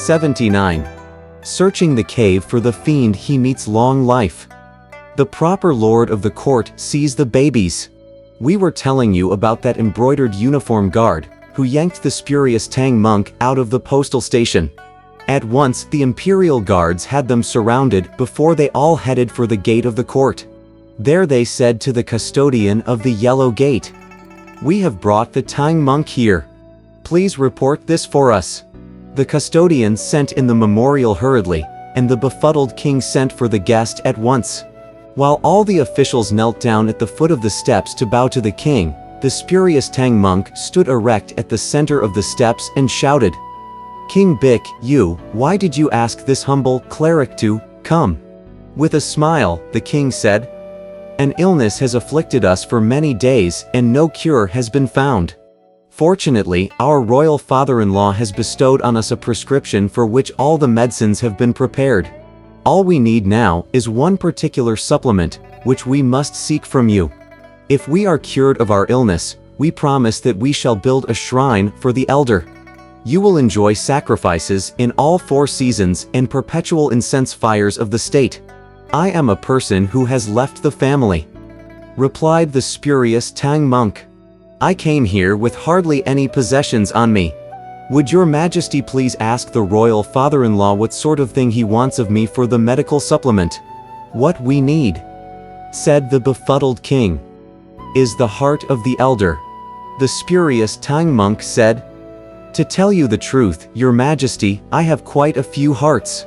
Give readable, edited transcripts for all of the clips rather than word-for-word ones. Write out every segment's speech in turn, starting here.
79. Searching the cave for the fiend, he meets long life. The proper lord of the court sees the babies. We were telling you about that embroidered uniform guard, who yanked the spurious Tang monk out of the postal station. At once the imperial guards had them surrounded before they all headed for the gate of the court. There they said to the custodian of the yellow gate, "We have brought the Tang monk here. Please report this for us." The custodian sent in the memorial hurriedly, and the befuddled king sent for the guest at once. While all the officials knelt down at the foot of the steps to bow to the king, the spurious Tang monk stood erect at the center of the steps and shouted, "King Bic, why did you ask this humble cleric to come?" With a smile, the king said, "An illness has afflicted us for many days and no cure has been found. Fortunately, our royal father-in-law has bestowed on us a prescription for which all the medicines have been prepared. All we need now is one particular supplement, which we must seek from you. If we are cured of our illness, we promise that we shall build a shrine for the elder. You will enjoy sacrifices in all 4 seasons and perpetual incense fires of the state. I am a person who has left the family," replied the spurious Tang monk. "I came here with hardly any possessions on me. Would your majesty please ask the royal father-in-law what sort of thing he wants of me for the medical supplement?" "What we need," said the befuddled king, "is the heart of the elder." The spurious Tang monk said, "To tell you the truth, your majesty, I have quite a few hearts.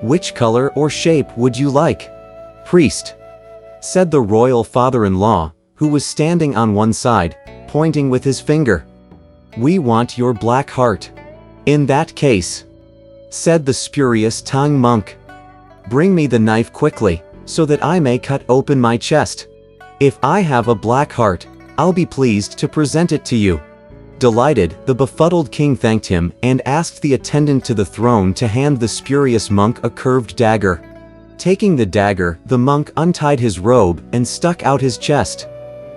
Which color or shape would you like?" "Priest," said the royal father-in-law, who was standing on one side, pointing with his finger, "we want your black heart." "In that case," said the spurious Tang monk, "bring me the knife quickly, so that I may cut open my chest. If I have a black heart, I'll be pleased to present it to you." Delighted, the befuddled king thanked him and asked the attendant to the throne to hand the spurious monk a curved dagger. Taking the dagger, the monk untied his robe and stuck out his chest.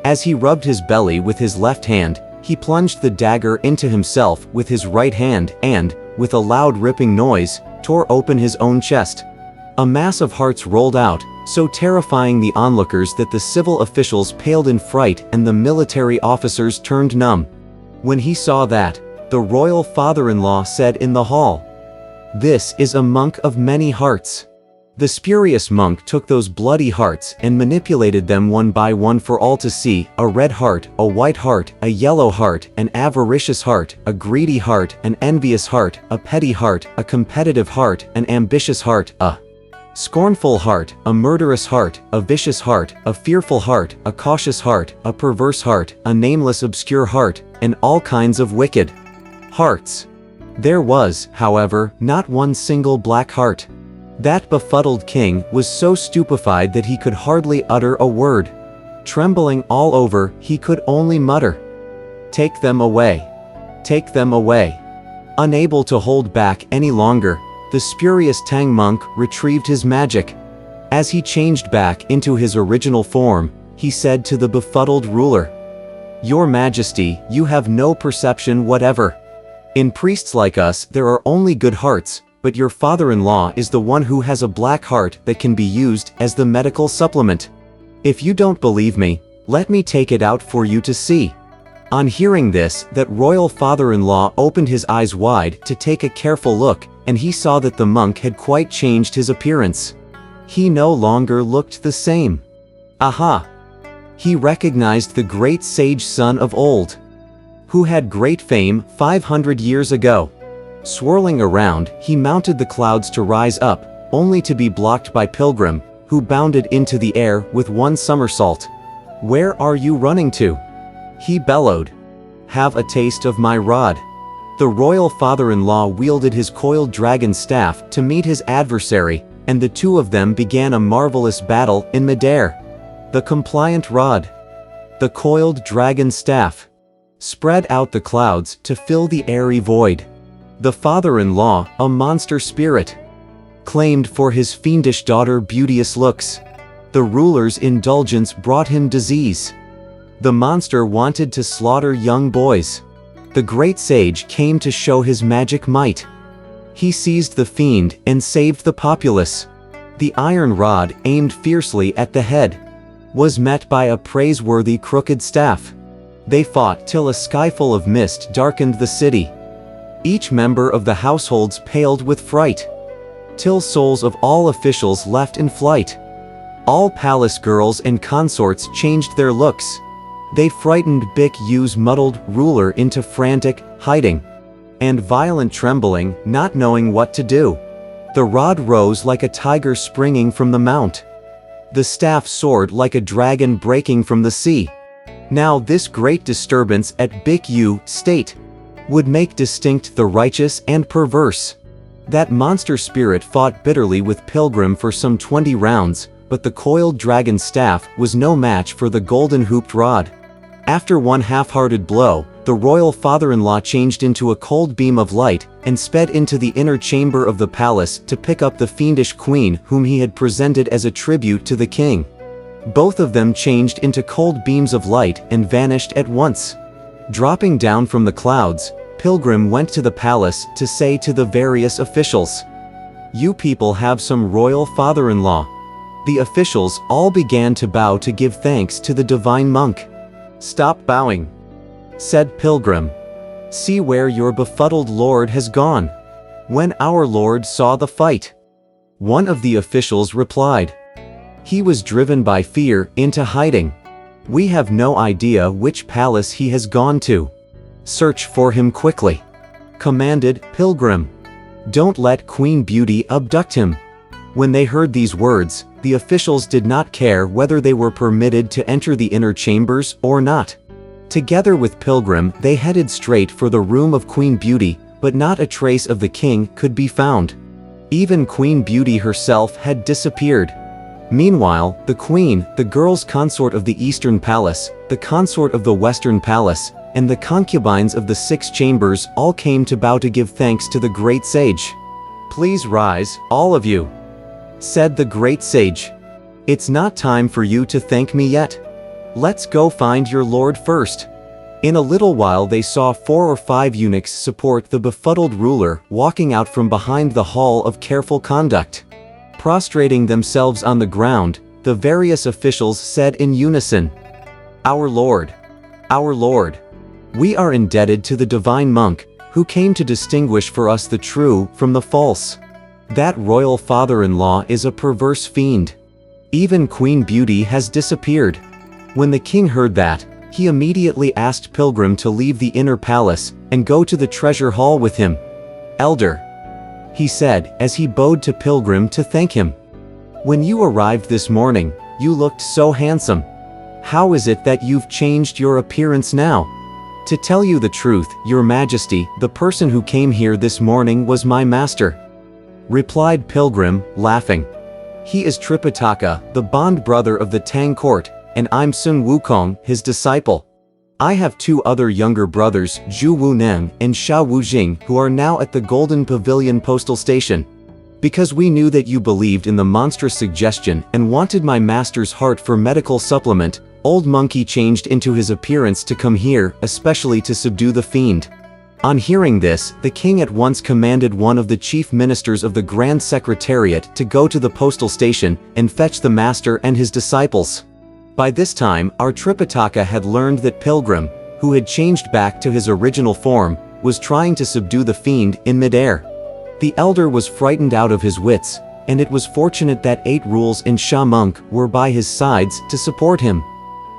As he rubbed his belly with his left hand, he plunged the dagger into himself with his right hand and, with a loud ripping noise, tore open his own chest. A mass of hearts rolled out, so terrifying the onlookers that the civil officials paled in fright and the military officers turned numb. When he saw that, the royal father-in-law said in the hall, "This is a monk of many hearts." The spurious monk took those bloody hearts and manipulated them one by one for all to see: a red heart, a white heart, a yellow heart, an avaricious heart, a greedy heart, an envious heart, a petty heart, a competitive heart, an ambitious heart, a scornful heart, a murderous heart, a vicious heart, a fearful heart, a cautious heart, a perverse heart, a nameless obscure heart, and all kinds of wicked hearts. There was, however, not one single black heart. That befuddled king was so stupefied that he could hardly utter a word. Trembling all over, he could only mutter, "Take them away! Take them away!" Unable to hold back any longer, the spurious Tang monk retrieved his magic. As he changed back into his original form, he said to the befuddled ruler, "Your Majesty, you have no perception whatever. In priests like us there are only good hearts, but your father-in-law is the one who has a black heart that can be used as the medical supplement. If you don't believe me, let me take it out for you to see." On hearing this, that royal father-in-law opened his eyes wide to take a careful look, and he saw that the monk had quite changed his appearance. He no longer looked the same. Aha! He recognized the great sage son of old, who had great fame 500 years ago. Swirling around, he mounted the clouds to rise up, only to be blocked by Pilgrim, who bounded into the air with one somersault. "Where are you running to?" he bellowed. "Have a taste of my rod." The royal father-in-law wielded his coiled dragon staff to meet his adversary, and the two of them began a marvelous battle in midair. The compliant rod, the coiled dragon staff, spread out the clouds to fill the airy void. The father-in-law, a monster spirit, claimed for his fiendish daughter beauteous looks. The ruler's indulgence brought him disease. The monster wanted to slaughter young boys. The great sage came to show his magic might. He seized the fiend and saved the populace. The iron rod, aimed fiercely at the head, was met by a praiseworthy crooked staff. They fought till a skyful of mist darkened the city. Each member of the households paled with fright, till souls of all officials left in flight. All palace girls and consorts changed their looks. They frightened Bik Yu's muddled ruler into frantic hiding and violent trembling, not knowing what to do. The rod rose like a tiger springing from the mount. The staff soared like a dragon breaking from the sea. Now this great disturbance at Bik Yu state would make distinct the righteous and perverse. That monster spirit fought bitterly with Pilgrim for some 20 rounds, but the coiled dragon staff was no match for the golden hooped rod. After one half-hearted blow, the royal father-in-law changed into a cold beam of light and sped into the inner chamber of the palace to pick up the fiendish queen whom he had presented as a tribute to the king. Both of them changed into cold beams of light and vanished at once. Dropping down from the clouds, Pilgrim went to the palace to say to the various officials, "You people have some royal father-in-law." The officials all began to bow to give thanks to the divine monk. "Stop bowing," said Pilgrim. "See where your befuddled lord has gone." "When our lord saw the fight," one of the officials replied, "he was driven by fear into hiding. We have no idea which palace he has gone to. Search for him quickly," commanded Pilgrim. "Don't let Queen Beauty abduct him." When they heard these words, the officials did not care whether they were permitted to enter the inner chambers or not. Together with Pilgrim, they headed straight for the room of Queen Beauty, but not a trace of the king could be found. Even Queen Beauty herself had disappeared. Meanwhile, the queen, the girl's consort of the Eastern Palace, the consort of the Western Palace, and the concubines of the 6 chambers all came to bow to give thanks to the great sage. "Please rise, all of you," said the great sage. "It's not time for you to thank me yet. Let's go find your lord first." In a little while they saw 4 or 5 eunuchs support the befuddled ruler walking out from behind the hall of careful conduct. Prostrating themselves on the ground, the various officials said in unison, "Our lord, our lord, we are indebted to the divine monk, who came to distinguish for us the true from the false. That royal father-in-law is a perverse fiend. Even Queen Beauty has disappeared." When the king heard that, he immediately asked Pilgrim to leave the inner palace and go to the treasure hall with him. "Elder," he said as he bowed to Pilgrim to thank him, "when you arrived this morning, you looked so handsome. How is it that you've changed your appearance now?" "To tell you the truth, your majesty, the person who came here this morning was my master," replied Pilgrim, laughing. "He is Tripitaka, the bond brother of the Tang court, and I'm Sun Wukong, his disciple. I have 2 other younger brothers, Zhu Wuneng and Sha Wujing, who are now at the Golden Pavilion postal station. Because we knew that you believed in the monstrous suggestion and wanted my master's heart for medical supplement, Old Monkey changed into his appearance to come here, especially to subdue the fiend." On hearing this, the king at once commanded one of the chief ministers of the Grand Secretariat to go to the postal station and fetch the master and his disciples. By this time, our Tripitaka had learned that Pilgrim, who had changed back to his original form, was trying to subdue the fiend in midair. The elder was frightened out of his wits, and it was fortunate that 8 rules and Sha Monk were by his sides to support him.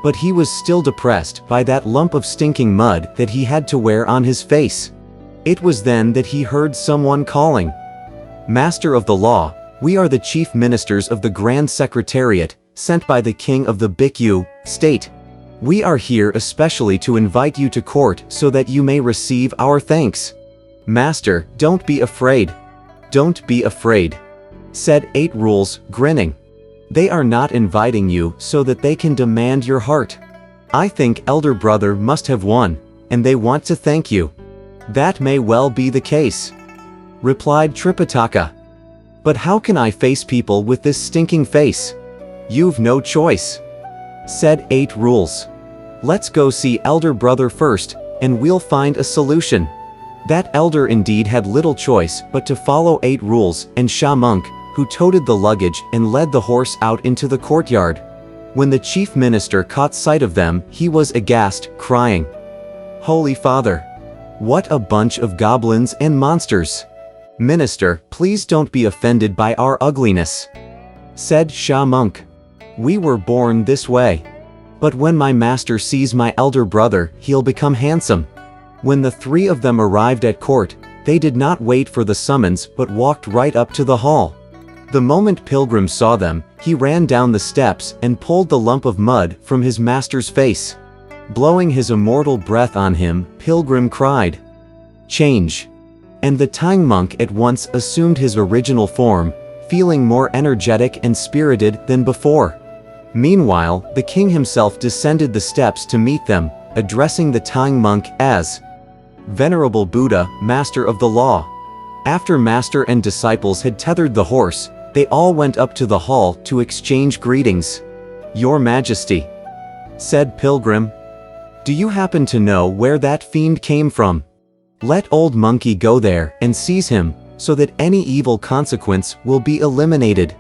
But he was still depressed by that lump of stinking mud that he had to wear on his face. It was then that he heard someone calling, "Master of the law, we are the chief ministers of the Grand Secretariat, sent by the king of the Bik Yu state. We are here especially to invite you to court so that you may receive our thanks." "Master, don't be afraid. Don't be afraid," said 8 rules, grinning. "They are not inviting you so that they can demand your heart. I think elder brother must have won, and they want to thank you." "That may well be the case," replied Tripitaka. "But how can I face people with this stinking face?" "You've no choice," said 8 rules. "Let's go see elder brother first, and we'll find a solution." That elder indeed had little choice but to follow 8 rules, and Sha Monk, who toted the luggage and led the horse out into the courtyard. When the chief minister caught sight of them, he was aghast, crying, "Holy Father! What a bunch of goblins and monsters! Minister, please don't be offended by our ugliness," said Sha Monk. "We were born this way. But when my master sees my elder brother, he'll become handsome." When the 3 of them arrived at court, they did not wait for the summons but walked right up to the hall. The moment Pilgrim saw them, he ran down the steps and pulled the lump of mud from his master's face. Blowing his immortal breath on him, Pilgrim cried, "Change!" And the Tang monk at once assumed his original form, feeling more energetic and spirited than before. Meanwhile, the king himself descended the steps to meet them, addressing the Tang monk as Venerable Buddha, Master of the Law. After master and disciples had tethered the horse, they all went up to the hall to exchange greetings. "Your Majesty," said Pilgrim, "do you happen to know where that fiend came from? Let Old Monkey go there and seize him, so that any evil consequence will be eliminated."